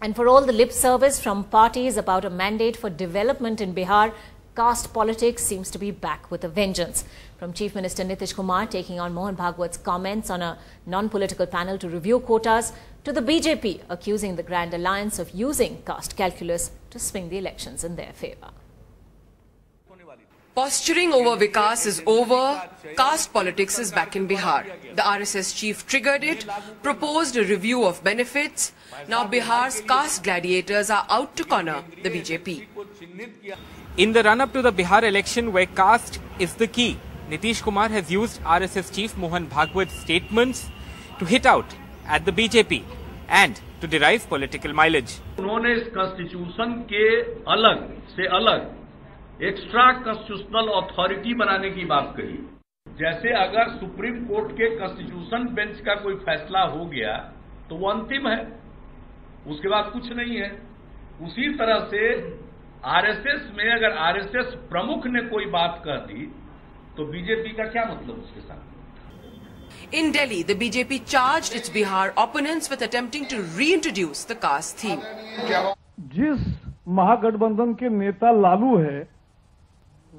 And for all the lip service from parties about a mandate for development in Bihar, caste politics seems to be back with a vengeance. From Chief Minister Nitish Kumar taking on Mohan Bhagwat's comments on a non-political panel to review quotas, to the BJP accusing the Grand Alliance of using caste calculus to swing the elections in their favour. Posturing over Vikas is over. Caste politics is back in Bihar. The RSS chief triggered it, proposed a review of benefits. Now Bihar's caste gladiators are out to corner the BJP. In the run-up to the Bihar election, where caste is the key, Nitish Kumar has used RSS chief Mohan Bhagwat's statements to hit out at the BJP and to derive political mileage. उन्होंने इस constitution के अलग से अलग extra constitutional authority बनाने की बात कही। जैसे अगर सुप्रीम कोर्ट के कॉन्स्टिट्यूशन बेंच का कोई फैसला हो गया तो वो अंतिम है, उसके बाद कुछ नहीं है। उसी तरह से आरएसएस में अगर आरएसएस प्रमुख ने कोई बात कह दी तो बीजेपी का क्या मतलब उसके साथ? In Delhi, the BJP charged its Bihar opponents with attempting to reintroduce the caste theme. जिस महागठबंधन के नेता लालू है,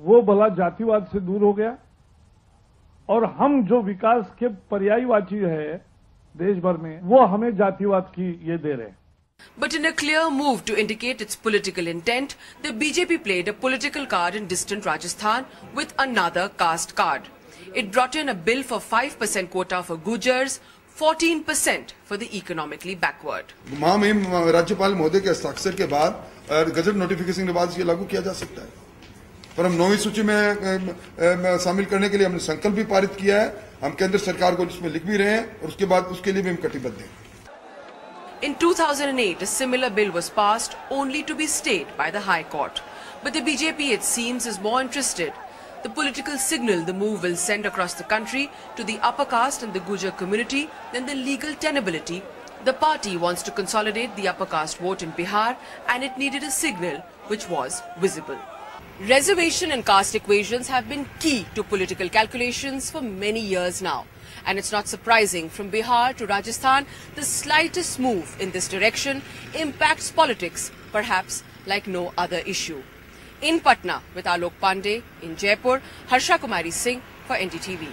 वो भला जातिवाद से दूर हो गया और हम जो विकास के पर्यायवाची है देश भर में, वो हमें जातिवाद की ये दे रहे हैं। But in a clear move to indicate its political intent, the BJP played a political card in distant Rajasthan with another caste card. It brought in a bill for 5% quota for Gujars, 14% for the economically backward. महामहिम राज्यपाल महोदय के हस्ताक्षर के बाद gazette notification के बाद ये लागू किया जा सकता है, पर हम 9वीं सूची में शामिल करने के लिए हमने संकल्प भी पारित किया है। हम केंद्र सरकार को इसमें लिख भी रहे हैं और उसके बाद उसके लिए भी हम कटिबद्ध हैं। In 2008, a similar bill was passed only to be stayed by the High Court. But the BJP, it seems, is more interested. The political signal the move will send across the country to the upper caste and the Gujar community than the legal tenability. The party wants to consolidate the upper caste vote in Bihar and it needed a signal which was visible. Reservation and caste equations have been key to political calculations for many years now. And it's not surprising, from Bihar to Rajasthan, the slightest move in this direction impacts politics, perhaps like no other issue. In Patna, with Alok Pandey, in Jaipur, Harsha Kumari Singh for NDTV.